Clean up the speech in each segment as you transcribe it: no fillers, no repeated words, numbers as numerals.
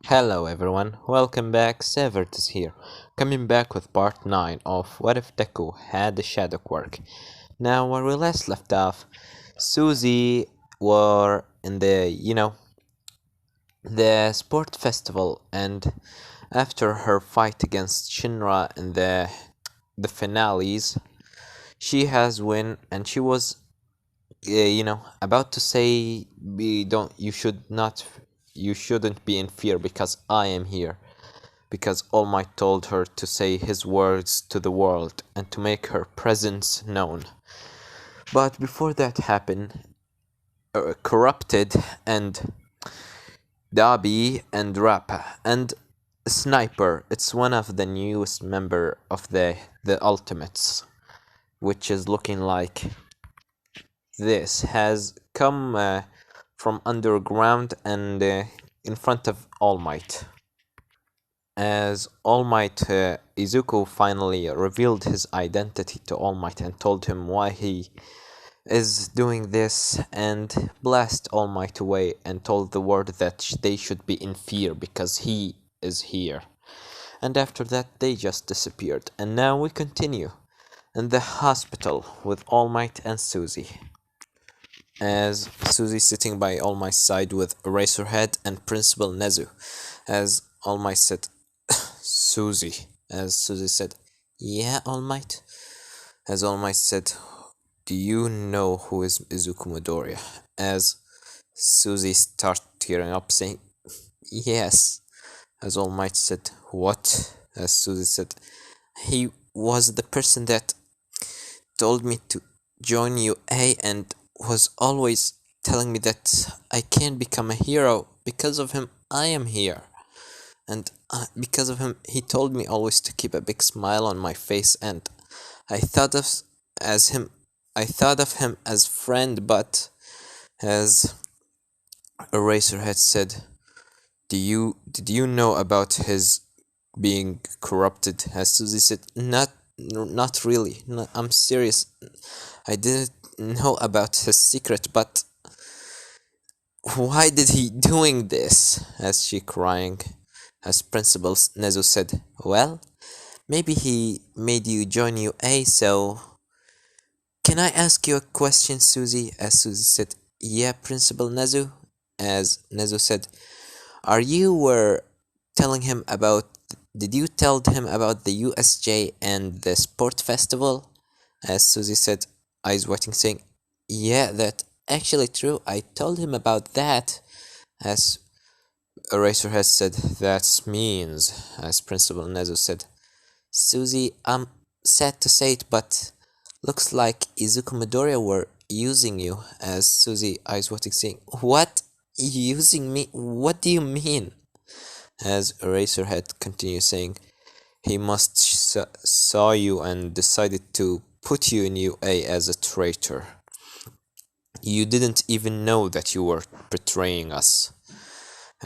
Hello everyone, welcome back, Severt is here, coming back with part 9 of What If Deku Had the Shadow Quirk. Now, where we last left off, Susie were in the sport festival, and after her fight against Shinra in the finales, she has win, and she was, about to say, you shouldn't be in fear because I am here. Because All Might told her to say his words to the world and to make her presence known. But before that happened, Corrupted and Dabi and Rappa and Sniper, it's one of the newest member of the Ultimates, which is looking like this, has come from underground and in front of All Might. As All Might, Izuku finally revealed his identity to All Might and told him why he is doing this, and blast All Might away and told the world that they should be in fear because he is here. And after that they just disappeared. And now we continue in the hospital with All Might and Susie. As Susie sitting by All Might's side with Eraserhead and Principal Nezu. As All Might said, Susie. As Susie said, yeah, All Might. As All Might said, do you know who is Izuku Midoriya? As Susie started tearing up, saying, yes. As All Might said, what? As Susie said, he was the person that told me to join UA and was always telling me that I can become a hero. Because of him, I am here. And because of him, he told me always to keep a big smile on my face, and I thought of him as friend, but as Eraserhead said, did you know about his being corrupted? As Susie said, not really. No, I'm serious. I didn't know about his secret, but why did he doing this? As she crying. As Principal Nezu said, well, maybe he made you join UA, so... Can I ask you a question, Susie? As Susie said, yeah, Principal Nezu. As Nezu said, are you were telling him about... Did you tell him about the USJ and the sport festival? As Susie said, eyes wetting, saying, yeah, that actually true, I told him about that. As Eraserhead said, that means, as Principal Nezu said, Susie, I'm sad to say it, but looks like Izuku Midoriya were using you. As Susie, eyes wetting, saying, what? Using me? What do you mean? As Eraserhead continues saying, he must saw you and decided to put you in UA as a traitor. You didn't even know that you were betraying us.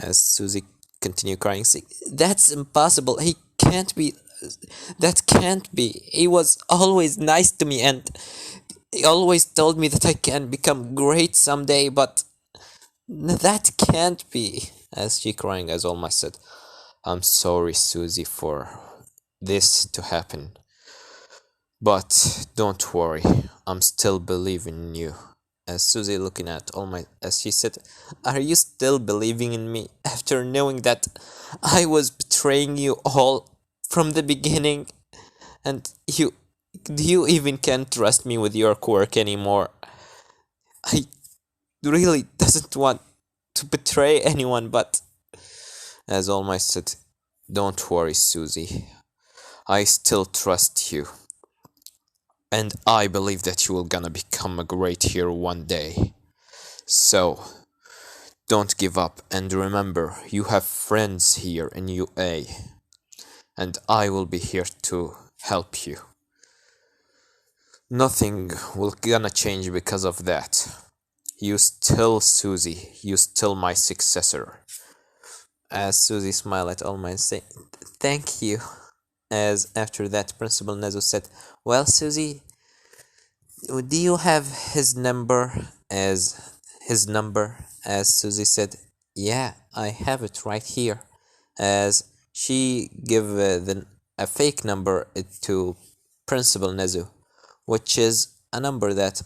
As Susie continued crying, saying, that's impossible. That can't be. He was always nice to me and he always told me that I can become great someday, but that can't be. As she crying, as All Might said, I'm sorry, Susie, for this to happen. But don't worry, I'm still believing in you. As Susie looking at All Might, as she said, are you still believing in me after knowing that I was betraying you all from the beginning? And you even can't trust me with your quirk anymore. I really doesn't want to betray anyone, but... As All Might said, don't worry, Susie. I still trust you. And I believe that you will gonna become a great hero one day. So, don't give up, and remember, you have friends here in UA. And I will be here to help you. Nothing will gonna change because of that. You still Susie, you still my successor. As Susie smiled at All Might, saying, thank you. As after that, Principal Nezu said, well, Susie, do you have his number? As Susie said, yeah, I have it right here. as she give a fake number to Principal Nezu, which is a number that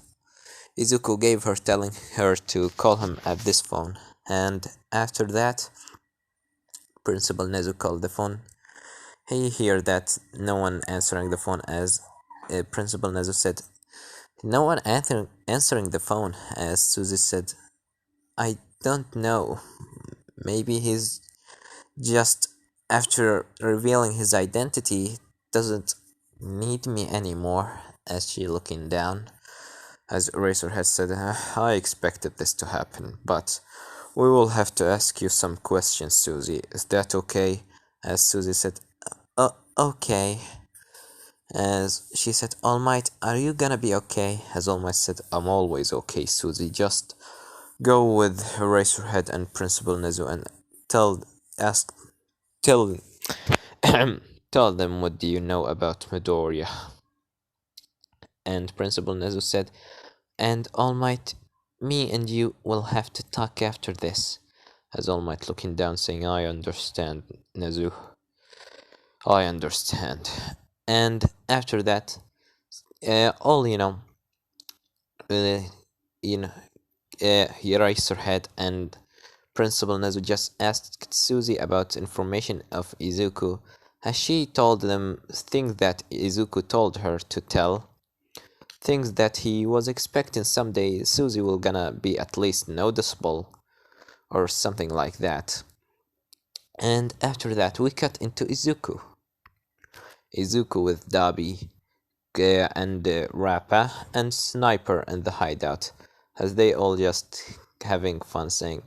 Izuku gave her, telling her to call him at this phone. And after that, Principal Nezu called the phone. He heard that no one answering the phone, as Principal Nezu said, "No one answering the phone," as Susie said, "I don't know. Maybe he's just, after revealing his identity, doesn't need me anymore," as she looking down. As Eraserhead said, "I expected this to happen, but we will have to ask you some questions, Susie. Is that okay?" As Susie said, okay." As she said, "All Might, are you gonna be okay?" As All Might said, "I'm always okay, Susie. Just go with Eraserhead and Principal Nezu and ask, tell, tell them what do you know about Midoriya." And Principal Nezu said, "And All Might, me and you will have to talk after this." As All Might looking down, saying, "I understand, Nezu. I understand." And after that, all uh, you know, Eraserhead and Principal Nezu just asked Suzy about information of Izuku, as she told them things that Izuku told her to tell, things that he was expecting someday Suzy will gonna be at least noticeable, or something like that. And after that we cut into Izuku with Dabi and Rappa and Sniper in the hideout, as they all just having fun, saying,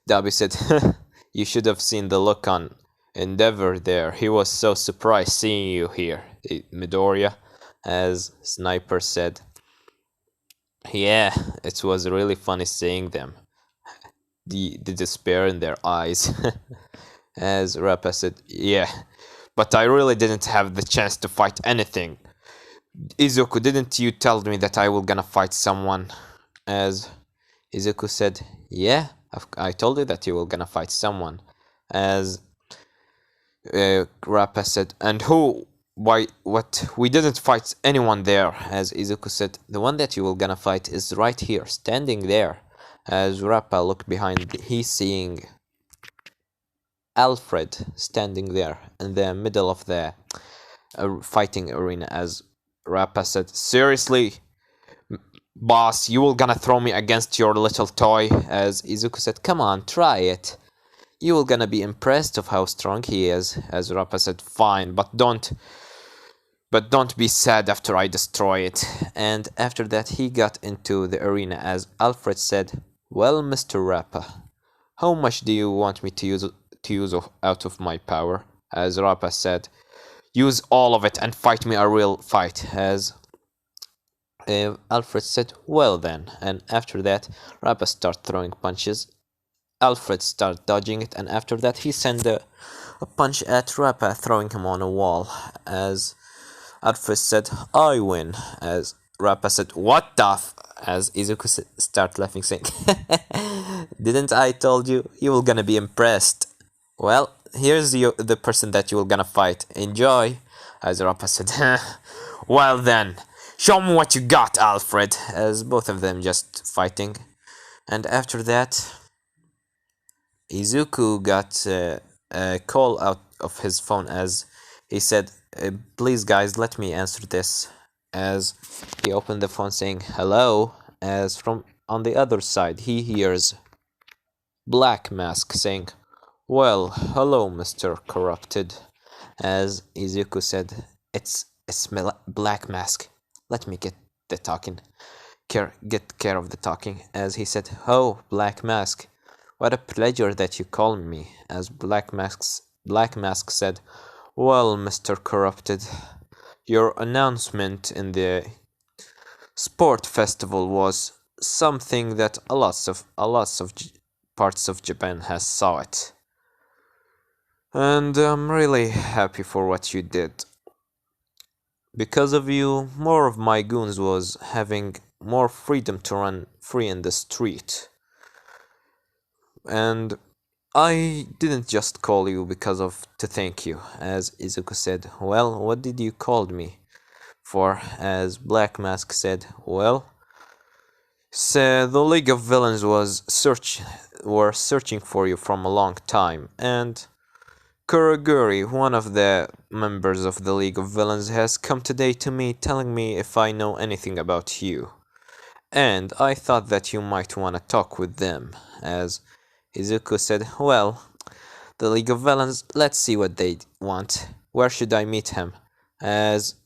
Dabi said, "You should have seen the look on Endeavor there. He was so surprised seeing you here, Midoriya." As Sniper said, "Yeah, it was really funny seeing them. The despair in their eyes." As Rappa said, "Yeah, but I really didn't have the chance to fight anything. Izuku, didn't you tell me that I will gonna fight someone?" As Izuku said, "Yeah, I told you that you were gonna fight someone." As Rappa said, "And who? Why, what? We didn't fight anyone there." As Izuku said, "The one that you were gonna fight is right here, standing there." As Rappa looked behind, he's seeing Alfred standing there in the middle of the fighting arena. As Rappa said, "Seriously, boss, you will gonna throw me against your little toy?" As Izuku said, "Come on, try it. You will gonna be impressed of how strong he is." As Rappa said, "Fine, but don't be sad after I destroy it." And after that he got into the arena, as Alfred said, "Well, Mr. Rappa, how much do you want me to use out of my power?" As Rappa said, "Use all of it and fight me a real fight." As Alfred said, "Well then." And after that, Rappa started throwing punches. Alfred started dodging it, and after that he sent a punch at Rappa, throwing him on a wall. As Alfred said, "I win." As Rappa said, "What the f-" As Izuku started laughing, saying, "Didn't I told you? You were gonna be impressed. Well, here's the person that you were gonna fight. Enjoy." As Rappa said, "Well then, show me what you got, Alfred." As both of them just fighting. And after that, Izuku got a call out of his phone, as he said, "Please guys, let me answer this." As he opened the phone, saying hello, as from on the other side he hears Black Mask saying, "Well, hello, Mr. Corrupted." As Izuku said, it's Black Mask. Let me get the talking. Get care of the talking." As he said, "Oh, Black Mask, what a pleasure that you called me." As Black Mask said, "Well, Mr. Corrupted, your announcement in the sport festival was something that a lots of parts of Japan has saw it. And I'm really happy for what you did. Because of you, more of my goons was having more freedom to run free in the street. And I didn't just call you because of to thank you, as Izuku said. Well, what did you call me for? As Black Mask said, well, so the League of Villains were searching for you from a long time, and Kuroguri, one of the members of the League of Villains, has come today to me telling me if I know anything about you. And I thought that you might want to talk with them, as Izuku said, well, the League of Villains, let's see what they want. Where should I meet him? As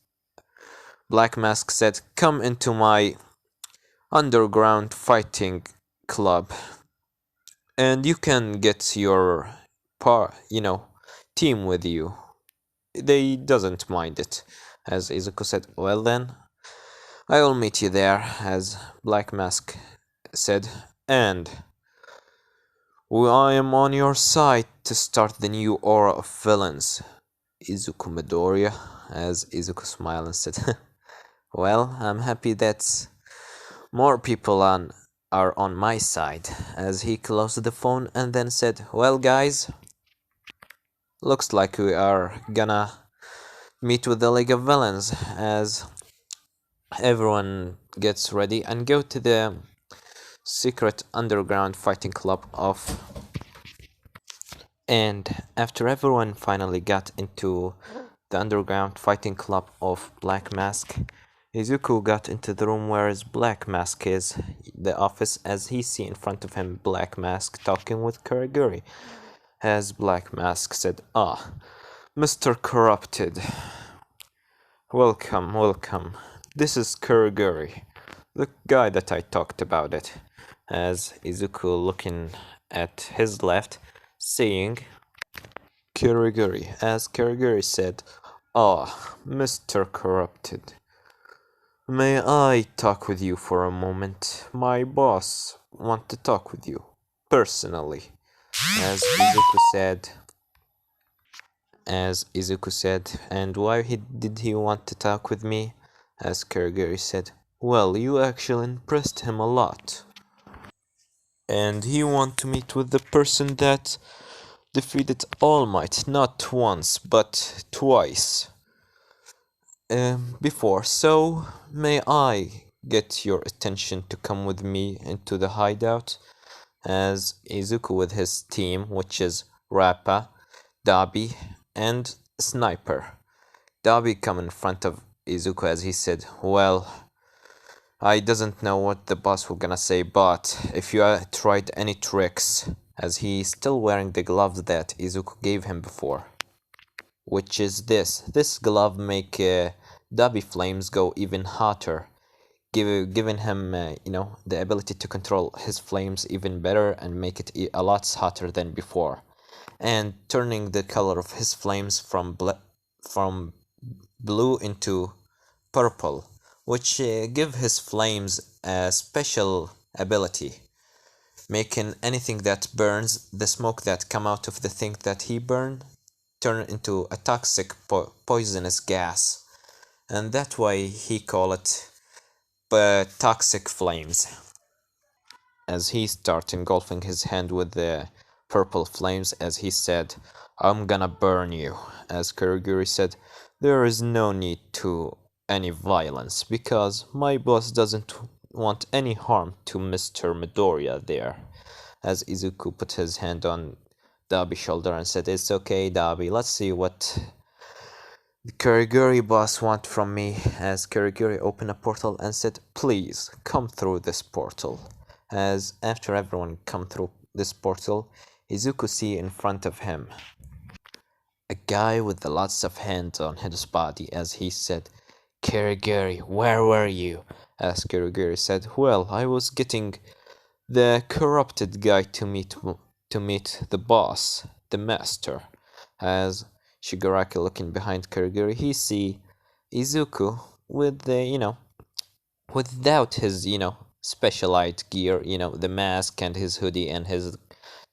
Black Mask said, come into my underground fighting club, and you can get your team with you. They doesn't mind it. As Izuku said, well then, I will meet you there, as Black Mask said, and I am on your side to start the new aura of villains. Izuku Midoriya, as Izuku smiled and said, well, I'm happy that more people are on my side, as he closed the phone and then said, well guys, looks like we are gonna meet with the League of Villains, as everyone gets ready and go to the secret underground fighting club of. And after everyone finally got into the underground fighting club of Black Mask, Izuku got into the room where his Black Mask is, the office, as he see in front of him Black Mask talking with Kuroguri. As Black Mask said, ah, Mr. Corrupted, welcome, welcome. This is Kuroguri, the guy that I talked about it. As Izuku looking at his left, saying, Kuroguri, as Kuroguri said, ah, Mr. Corrupted. May I talk with you for a moment? My boss want to talk with you, personally. As Izuku said, and why did he want to talk with me? As Kuroguri said, well, you actually impressed him a lot. And he want to meet with the person that defeated All Might, not once, but twice. Before, so may I get your attention to come with me into the hideout? As Izuku with his team, which is Rappa, Dabi, and Sniper. Dabi come in front of Izuku as he said, well, I doesn't know what the boss will gonna say, but if you tried any tricks, as he's still wearing the gloves that Izuku gave him before, which is this glove make Dabi flames go even hotter, giving him the ability to control his flames even better and make it a lot hotter than before, and turning the color of his flames from blue into purple, which give his flames a special ability, making anything that burns, the smoke that come out of the thing that he burned, turn into a toxic poisonous gas, and that's why he call it toxic flames. As he started engulfing his hand with the purple flames, as he said, I'm gonna burn you. As Kuroguri said, there is no need to any violence, because my boss doesn't want any harm to Mr. Midoriya there. As Izuku put his hand on Dabi's shoulder and said, it's okay, Dabi, let's see what the Kuroguri boss want from me. As Kuroguri opened a portal and said, please, come through this portal. As after everyone come through this portal, Izuku see in front of him a guy with lots of hands on his body, as he said, Kuroguri, where were you? As Kuroguri said, well, I was getting the corrupted guy to meet the boss, the master. As Shigaraki looking behind Kuroguri, he see Izuku with the without his specialized gear, the mask and his hoodie and his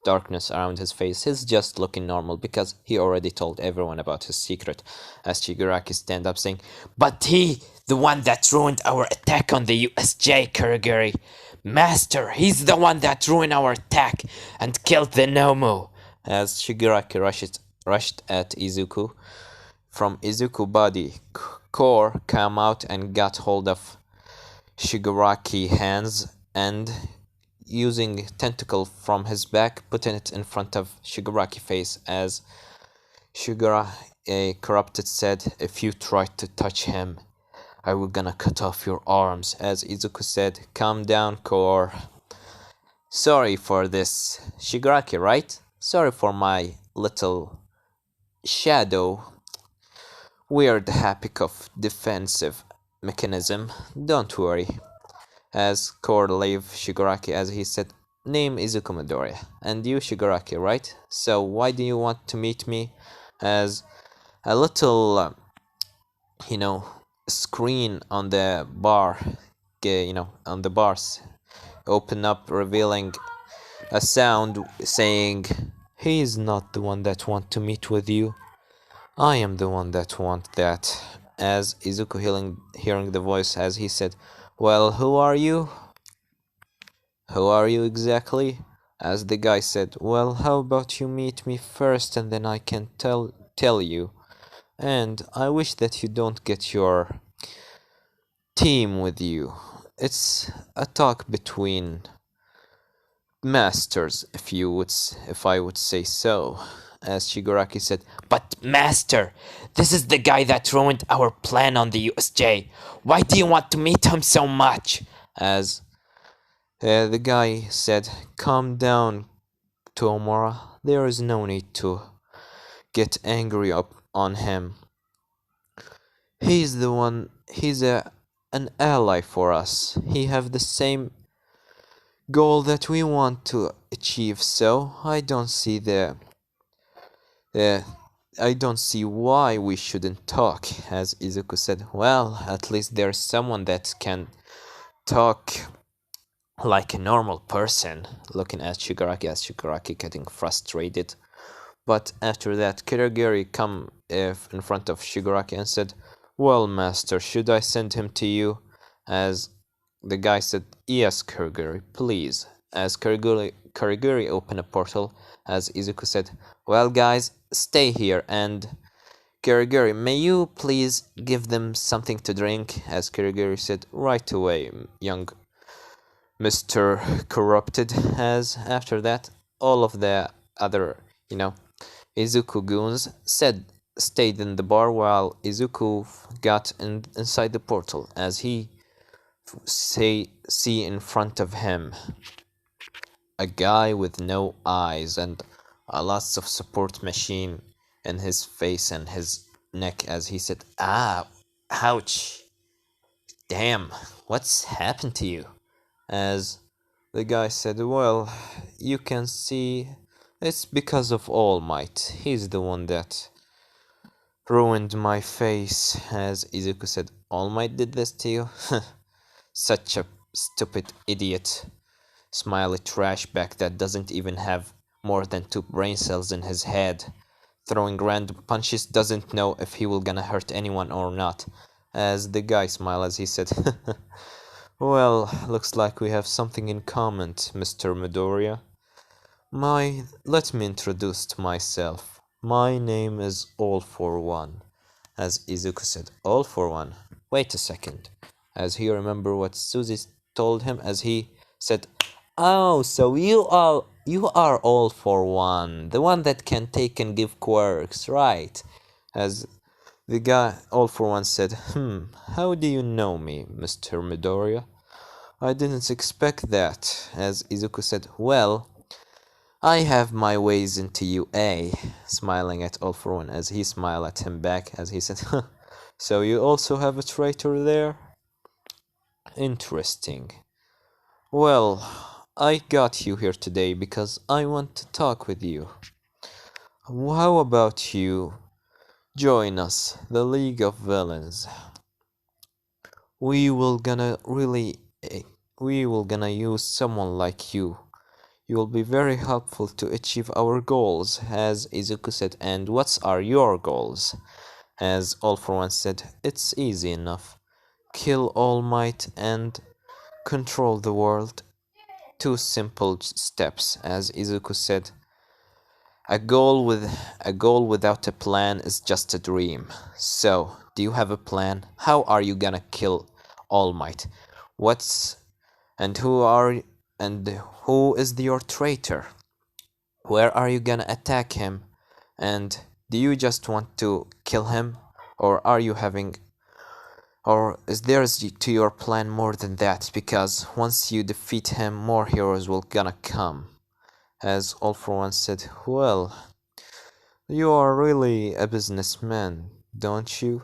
darkness around his face. He's just looking normal because he already told everyone about his secret. As Shigaraki stand up saying, but he, the one that ruined our attack on the USJ, Kuroguri. Master, he's the one that ruined our attack and killed the Nomu. as Shigaraki rushed at Izuku. From Izuku's body, core came out and got hold of Shigaraki hands and using tentacle from his back, putting it in front of Shigaraki face as Shigaraki corrupted said, "If you try to touch him, I will gonna cut off your arms." As Izuku said, "Calm down, core. Sorry for this, Shigaraki, right? Sorry for my little shadow weird hack of defensive mechanism. Don't worry." As Core leave Shigaraki as he said, "Name Izuku Midoriya, and you Shigaraki, right? So why do you want to meet me?" As a little, you know, screen on the bar, on the bars, open up, revealing a sound saying, "He is not the one that want to meet with you. I am the one that want that." As Izuku hearing the voice as he said, "Well, who are you? Who are you exactly?" As the guy said, "Well, how about you meet me first and then I can tell you. And I wish that you don't get your team with you. It's a talk between masters, if I would say so." As Shigaraki said, "But master, this is the guy that ruined our plan on the USJ. Why do you want to meet him so much?" As the guy said, "Calm down, Tomura. There is no need to get angry up on him. He's an ally for us. He have the same goal that we want to achieve, so uh, I don't see why we shouldn't talk." As Izuku said, "Well, at least there's someone that can talk like a normal person," looking at Shigaraki as Shigaraki getting frustrated. But after that, Kirigiri come in front of Shigaraki and said, "Well, master, should I send him to you?" As the guy said, "Yes, Kirigiri, please." As Kirigiri opened a portal, as Izuku said, "Well, guys, stay here, and Kirigiri, may you please give them something to drink?" As Kirigiri said, "Right away, young Mr. Corrupted." As after that, all of the other, Izuku goons stayed in the bar while Izuku got inside the portal as he see in front of him a guy with no eyes and lots of support machine in his face and his neck as he said, "Ah, ouch, damn, what's happened to you?" As the guy said, "Well, you can see it's because of All Might. He's the one that ruined my face." As Izuku said, "All Might did this to you?" Such a stupid idiot. Smiley trashback that doesn't even have more than 2 brain cells in his head. Throwing random punches, doesn't know if he will gonna hurt anyone or not. As the guy smiled as he said, "Well, looks like we have something in common, Mr. Midoriya. Let me introduce myself. My name is All for One." As Izuku said, "All for One? Wait a second." As he remembered what Suzy told him, as he said, "Oh, so you are All for One, the one that can take and give quirks, right?" As the guy All for One said, "How do you know me, Mr. Midoriya? I didn't expect that." As Izuku said, "Well, I have my ways into UA," smiling at All for One as he smiled at him back as he said, "So you also have a traitor there? Interesting. Well, I got you here today because I want to talk with you. How about you join us, the League of Villains? We will gonna really, we will gonna use someone like you. You will be very helpful to achieve our goals." As Izuku said, "And what are your goals?" As All for One said, "It's easy enough. Kill All Might and control the world. 2 simple steps." As Izuku said, A goal without a plan is just a dream. So, do you have a plan? How are you gonna kill All Might? What's and who are and who is your traitor? Where are you gonna attack him? And do you just want to kill him, or are you having or is there to your plan more than that? Because once you defeat him, more heroes will gonna come. As All for One said, well, you are really a businessman, don't you?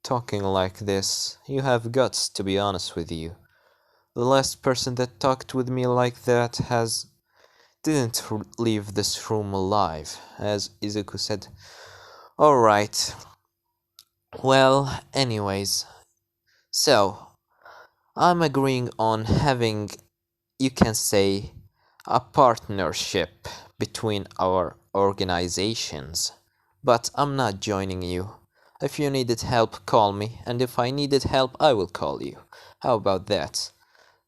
Talking like this, you have guts, to be honest with you. The last person that talked with me like that didn't leave this room alive, as Izuku said. Alright, well, anyways, so, I'm agreeing on having, you can say, a partnership between our organizations. But I'm not joining you. If you needed help, call me, and if I needed help, I will call you. How about that?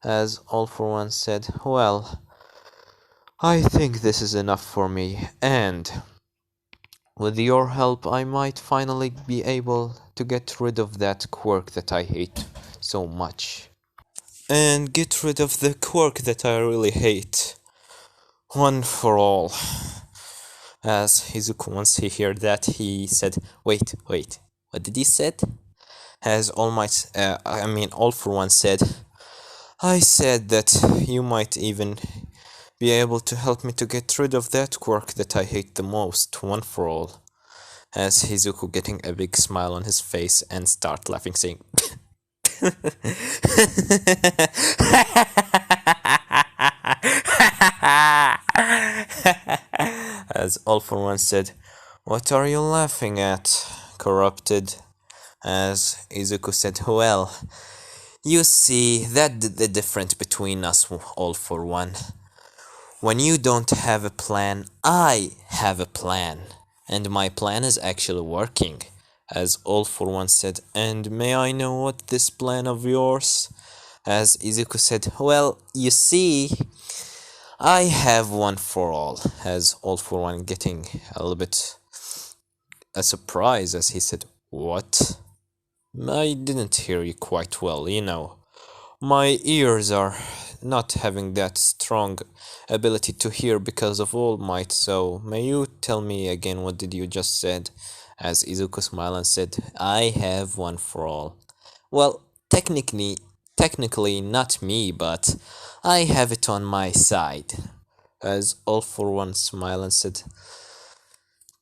As All for One said, well, I think this is enough for me, and with your help, I might finally be able to get rid of that quirk that I hate so much. And get rid of the quirk that I really hate. One for all. As Hizuku, once he heard that, he said, wait, what did he said? As All for One said, I said that you might even be able to help me to get rid of that quirk that I hate the most, one for all. As Hizuku getting a big smile on his face and start laughing, saying, as All for One said, what are you laughing at, corrupted? As Izuku said, well, you see, that's the difference between us, All for One. When you don't have a plan, I have a plan. And my plan is actually working. As All for One said, and may I know what this plan of yours? As Izuku said, well, you see, I have one for all. As All for One getting a little bit a surprise as he said, what? I didn't hear you quite well, you know. My ears are not having that strong ability to hear because of All Might, so may you tell me again what did you just said? As Izuku smiled and said, I have one for all. Well, technically not me, but I have it on my side. As All for One smiled and said,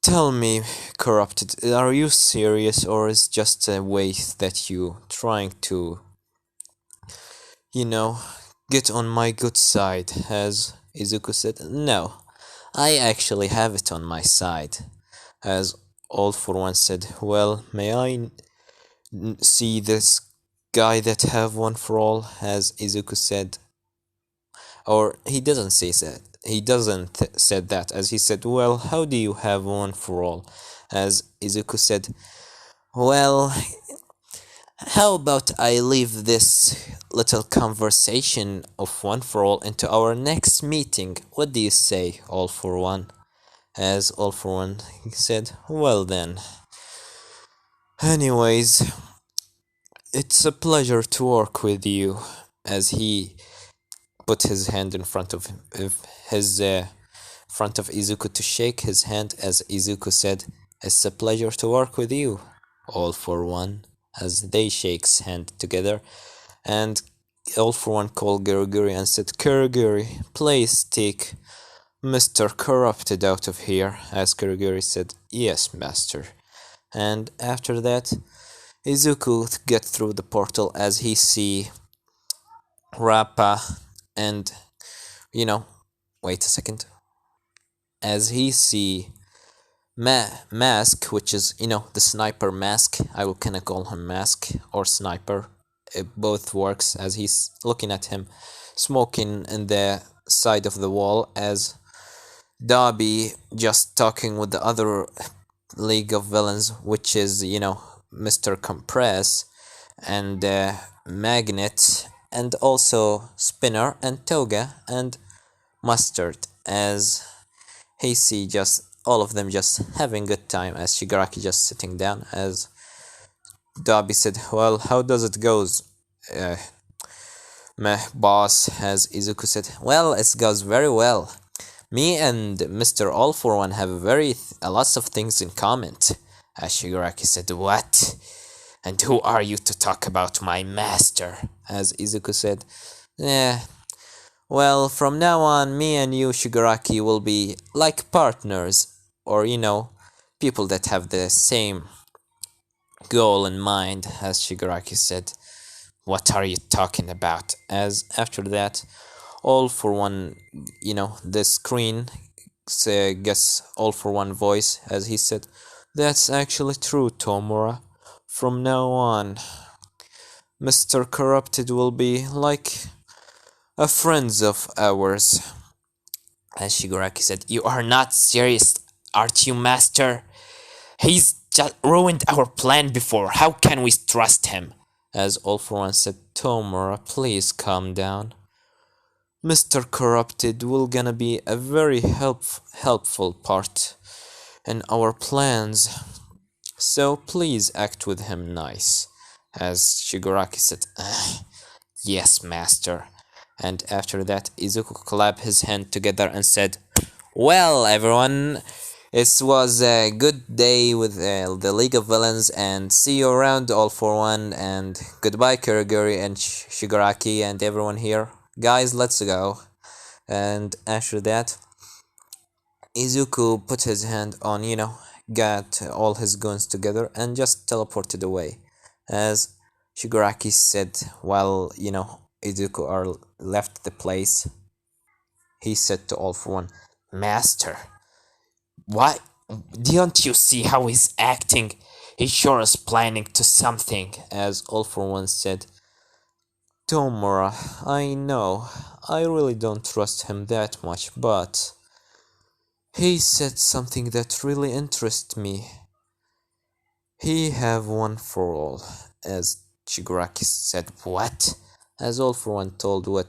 tell me, Corrupted, are you serious or is just a way that you trying to, you know, get on my good side? As Izuku said, no, I actually have it on my side. As All for One said, well, may I see this guy that have one for all? As Izuku said, or he doesn't say that. He doesn't said that, as he said, well, how do you have one for all? As Izuku said, well, how about I leave this little conversation of one for all into our next meeting? What do you say, All for One? As All for One said, well then. Anyways, it's a pleasure to work with you. As he put his hand in front of his front of Izuku to shake his hand, as Izuku said, it's a pleasure to work with you, All for One, as they shake hand together, and All for One called Guruguri and said, Kuruguri, please take Mr. Corrupted out of here, as Kuruguri said, yes, master. And after that, Izuku get through the portal as he see Rappa and, you know, wait a second, as he see Mask, which is, you know, the sniper Mask. I will kinda call him Mask or Sniper. It both works, as he's looking at him smoking in the side of the wall, as Darby just talking with the other League of Villains, which is, you know, Mr. Compress and Magnet, and also Spinner and Toga and Mustard, as he see just all of them just having good time as Shigaraki just sitting down as Dabi said, well, how does it goes? Uh, Meh, boss, as Izuku said, well, it goes very well. Me and Mr. All for One have a lots of things in common. As Shigaraki said, what? And who are you to talk about my master? As Izuku said, eh, well, from now on, me and you, Shigaraki, will be like partners, or people that have the same goal in mind, as Shigaraki said. What are you talking about? As after that, all for one, the screen gets all for one voice, as he said, that's actually true, Tomura. From now on, Mr. Corrupted will be like a friend of ours. As Shigaraki said, you are not serious, aren't you, Master? He's just ruined our plan before. How can we trust him? As All for One said, Tomura, please calm down. Mr. Corrupted will gonna be a very helpful part in our plans. So please act with him nice. As Shigaraki said, yes, master. And after that, Izuku clapped his hand together and said, well, everyone, it was a good day with the League of Villains, and see you around, All for One, and goodbye, Kurogiri and Shigaraki and everyone here. Guys, let's go. And after that, Izuku put his hand on, got all his guns together and just teleported away. As Shigaraki said, while, Izuku are left the place, he said to All for One, Master, why don't you see how he's acting? He sure is planning to something, as All for One said, Tomura, I know, I really don't trust him that much, but he said something that really interests me. He have one for all, as Shigaraki said, what? As All for One told what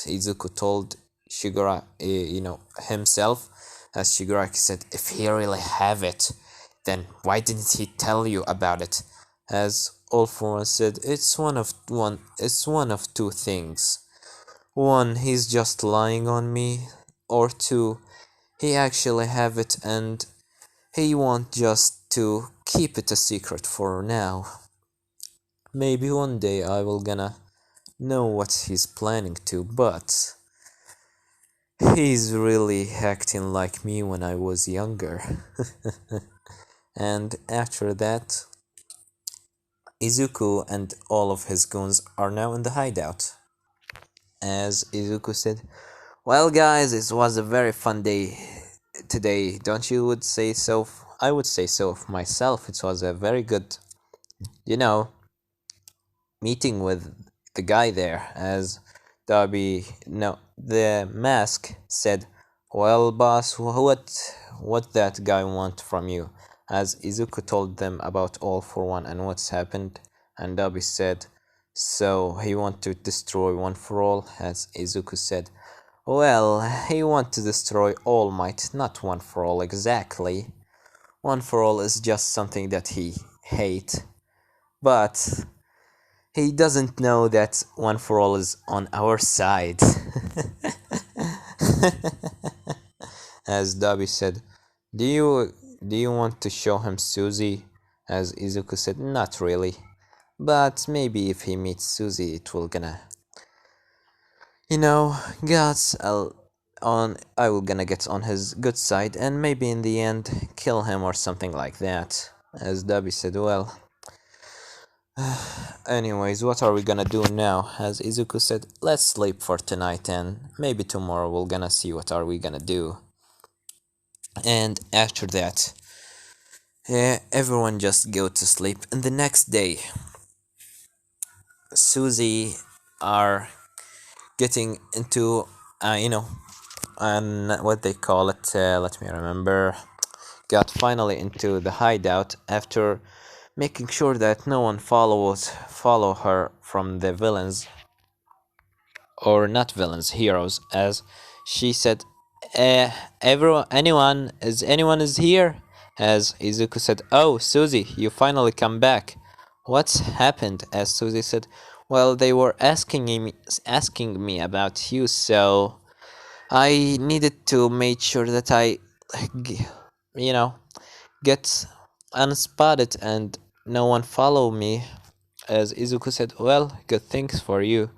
Izuku told Shigaraki, himself, as Shigaraki said, if he really have it, then why didn't he tell you about it? As All for One said, it's one of two things. One, he's just lying on me, or two, he actually have it and he want just to keep it a secret for now. Maybe one day I will gonna know what he's planning to, but he's really acting like me when I was younger. And after that, Izuku and all of his goons are now in the hideout. As Izuku said, well guys, it was a very fun day today, don't you would say so? I would say so of myself. It was a very good, you know, meeting with the guy there, as the mask said, well boss, what that guy want from you? As Izuku told them about All for One and what's happened, and Dabi said, so he want to destroy One for All, as Izuku said, well, he want to destroy All Might, not One for All exactly. One for All is just something that he hate, but he doesn't know that One for All is on our side. As Dabi said, do you want to show him Suzy? As Izuku said, not really. But maybe if he meets Suzy, it will gonna, get I will gonna get on his good side and maybe in the end kill him or something like that. As Dabi said, well, anyways, what are we gonna do now? As Izuku said, let's sleep for tonight and maybe tomorrow we're gonna see what are we gonna do. And after that, everyone just go to sleep. And the next day, Suzy are getting into, what they call it, let me remember, got finally into the hideout after making sure that no one follow her from the villains, or not villains, heroes, as she said, uh, everyone, anyone is here? As Izuku said, "Oh, Suzy, you finally come back. What's happened?" As Suzy said, "Well, they were asking me about you, so I needed to make sure that I, g- you know, get unspotted and no one follow me." As Izuku said, "Well, good things for you,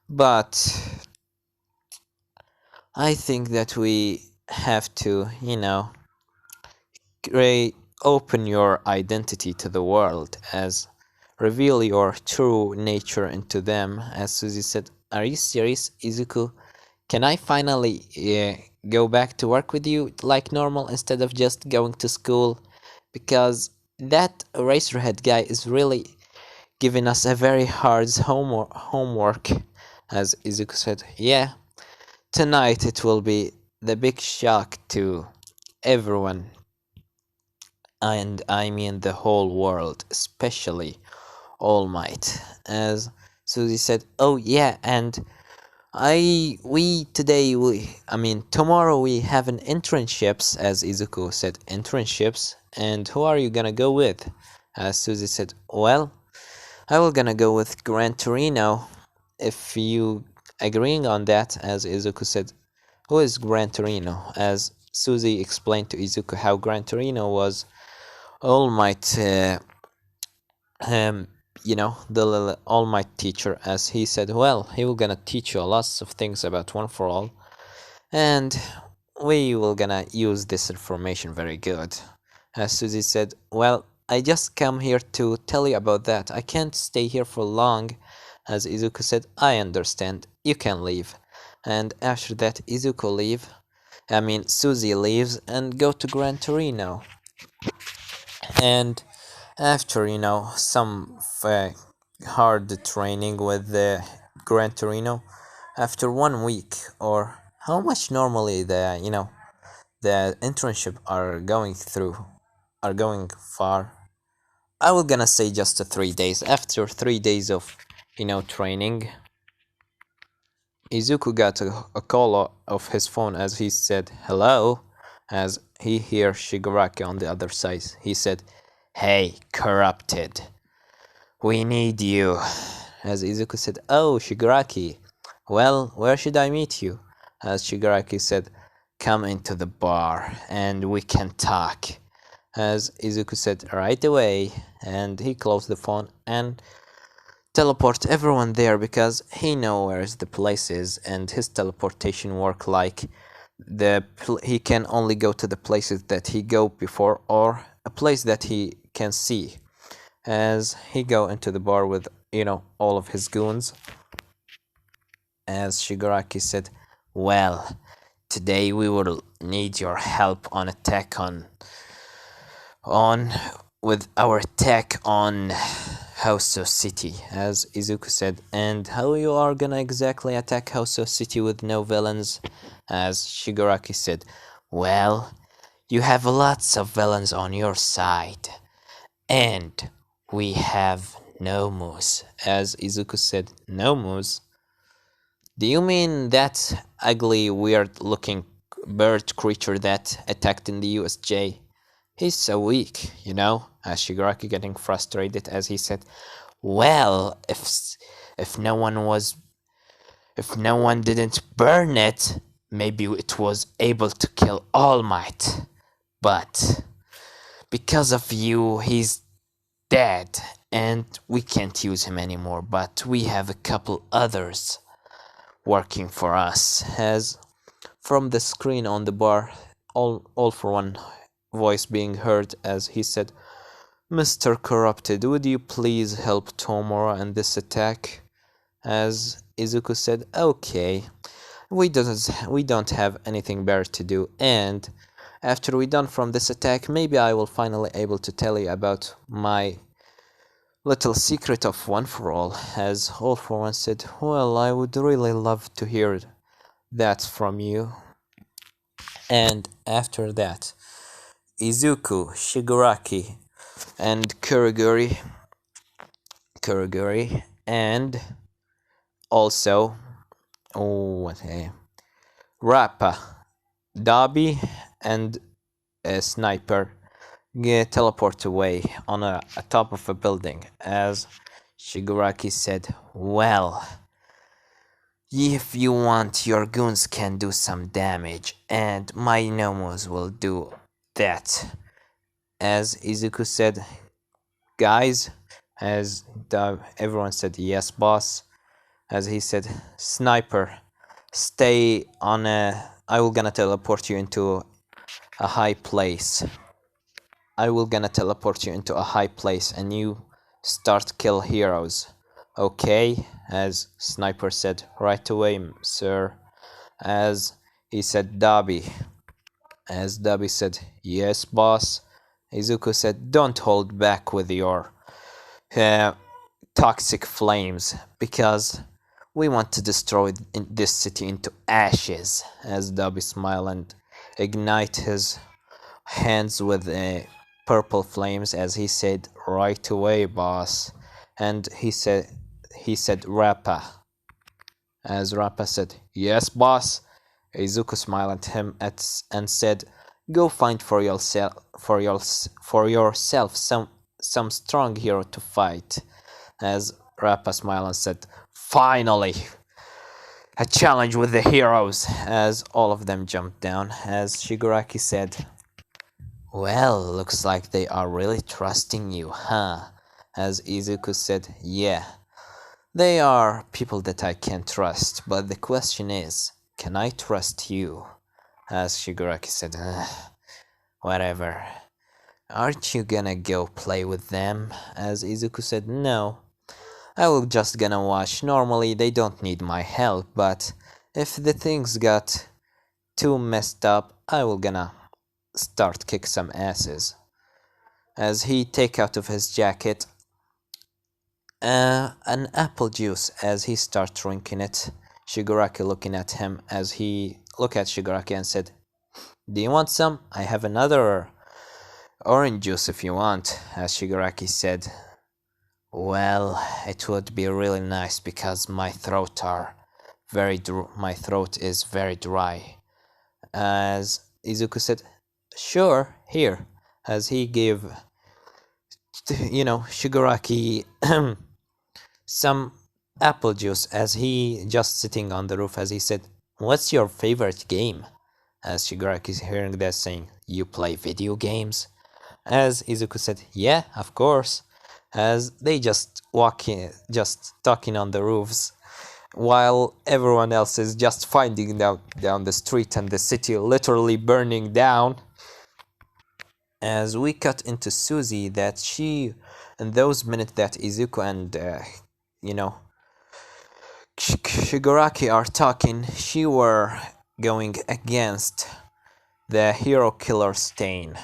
but I think that we have to, create, open your identity to the world, as reveal your true nature into them." As Suzy said, "Are you serious, Izuku? Can I finally go back to work with you like normal instead of just going to school? Because that Eraserhead guy is really giving us a very hard homework." As Izuku said, "Yeah, tonight it will be the big shock to everyone, and I mean the whole world, especially All Might." As Suzy said, "Oh yeah, and tomorrow we have an internships." As Izuku said, "Internships? And who are you gonna go with?" As Suzy said, "Well, I will gonna go with Gran Torino, if you agreeing on that." As Izuku said, "Who is Gran Torino?" As Suzy explained to Izuku how Gran Torino was All Might, um, the All Might teacher. As he said, "Well, he will gonna teach you lots of things about One for All, and we will gonna use this information very good." As Suzy said, "Well, I just come here to tell you about that. I can't stay here for long." As Izuku said, "I understand. You can leave." And after that, Suzy leaves and go to Gran Torino. And after, some hard training with the Gran Torino, after 1 week, or how much normally the internship are going far, I was gonna say just 3 days. After 3 days of training, Izuku got a call of his phone. As he said hello, as he heard Shigaraki on the other side. He said, "Hey, corrupted, we need you." As Izuku said, "Oh, Shigaraki, well, where should I meet you?" As Shigaraki said, "Come into the bar and we can talk." As Izuku said, "Right away," and he closed the phone and teleport everyone there, because he knows where the place is, and his teleportation work like he can only go to the places that he go before, or a place that he can see. As he go into the bar with all of his goons. As Shigaraki said, "Well, today we will need your help on attack on with our attack on Hoso City." As Izuku said, "And how you are gonna exactly attack Hoso City with no villains?" As Shigaraki said, "Well, you have lots of villains on your side, and we have Nomus." As Izuku said, "Nomus? Do you mean that ugly, weird-looking bird creature that attacked in the USJ? He's so weak, you know?" As Shigaraki getting frustrated, as he said, "Well, if no one was if no one didn't burn it, maybe it was able to kill All Might. But because of you, he's dead, and we can't use him anymore. But we have a couple others working for us." As from the screen on the bar, all for one voice being heard, as he said, "Mr. Corrupted, would you please help Tomura in this attack?" As Izuku said, "Okay, we don't have anything better to do, and after we done from this attack, maybe I will finally able to tell you about my little secret of One for All." As All for One said, "Well, I would really love to hear that from you." And after that, Izuku, Shigaraki, and Kuroguri, and also, Rappa, Dabi and a sniper teleport away on a top of a building as Shigaraki said, "Well, if you want, your goons can do some damage, and my Nomos will do that." As Izuku said, "Guys," as everyone said, "Yes, boss." As he said, "Sniper, stay on a. I will gonna teleport you into a high place. I will gonna teleport you into a high place, and you start kill heroes. Okay?" As Sniper said, "Right away, sir." As he said, "Dabi." As Dabi said, "Yes, boss." Izuku said, "Don't hold back with your uh, toxic flames, because we want to destroy this city into ashes." As Dabi smiled and ignite his hands with purple flames, as he said, "Right away, boss." And he said, "Rappa." As Rappa said, "Yes, boss." Izuku smiled at him and said, "Go find for yourself some strong hero to fight." As Rappa smiled and said, "Finally, a challenge with the heroes." As all of them jumped down, as Shigaraki said, "Well, looks like they are really trusting you, huh?" As Izuku said, "Yeah, they are people that I can trust, but the question is, can I trust you?" As Shigaraki said, "Whatever. Aren't you gonna go play with them?" As Izuku said, "No, I will just gonna watch. Normally they don't need my help, but if the things got too messed up, I will gonna start kick some asses." As he take out of his jacket an apple juice, as he start drinking it. Shigaraki looking at him, as he look at Shigaraki and said, "Do you want some? I have another orange juice if you want." As Shigaraki said, "Well, it would be really nice because my throat is very dry." As Izuku said, "Sure, here." As he gave Shigaraki some apple juice, as he just sitting on the roof, as he said, "What's your favorite game?" As Shigaraki is hearing that, saying, "You play video games?" As Izuku said, "Yeah, of course." As they just walking, just talking on the roofs, while everyone else is just finding down the street and the city literally burning down. As we cut into Suzy, that she, in those minutes that Izuku and you know Shigaraki are talking, she were going against the hero killer Stain,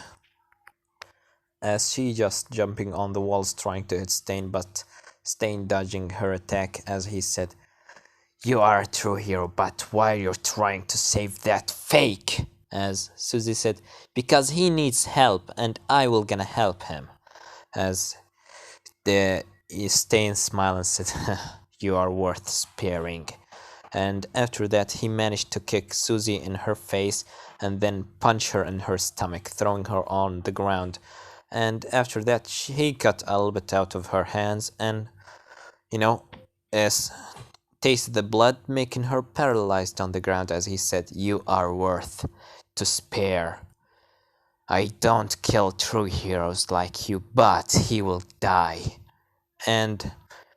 as she just jumping on the walls trying to hit Stain, but Stain dodging her attack. As he said, "You are a true hero, but why are you trying to save that fake?" As Suzy said, "Because he needs help and I will gonna help him." As the Stain smiled and said, "You are worth sparing." And after that he managed to kick Suzy in her face and then punch her in her stomach, throwing her on the ground. And after that he got a little bit out of her hands and, as tasted the blood, making her paralyzed on the ground. As he said, "You are worth to spare. I don't kill true heroes like you, but he will die." And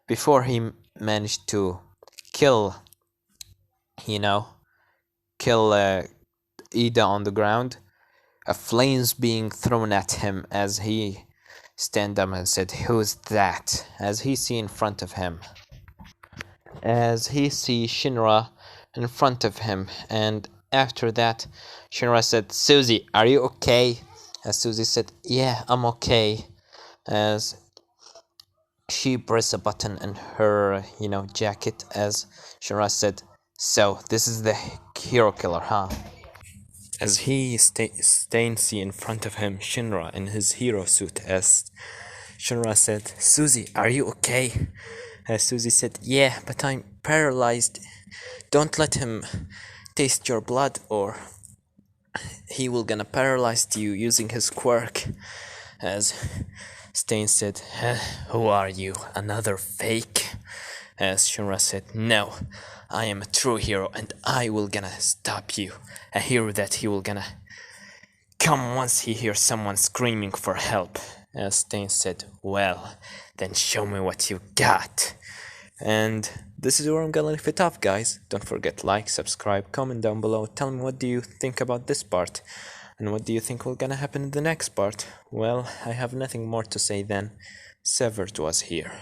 before he managed to kill, you know, kill Ida on the ground, a flames being thrown at him, as he stand up and said, "Who's that?" As he see in front of him, as he see Shinra in front of him, and after that Shinra said, "Suzy, are you okay?" As Suzy said, "Yeah, I'm okay." As she pressed a button in her, jacket, as Shinra said, "So this is the hero killer, huh?" As he stands in front of him, Shinra in his hero suit, as Shinra said, "Suzy, are you okay?" As Suzy said, "Yeah, but I'm paralyzed. Don't let him taste your blood, or he will gonna paralyze you using his quirk. As Stain said, who are you? Another fake? As Shinra said, no, I am a true hero and I will gonna stop you. A hero that he will gonna come once he hears someone screaming for help. As Stain said, well, then show me what you got. And this is where I'm gonna leave it off, guys. Don't forget to like, subscribe, comment down below. Tell me what do you think about this part. And what do you think will gonna happen in the next part? Well, I have nothing more to say than Severed was here.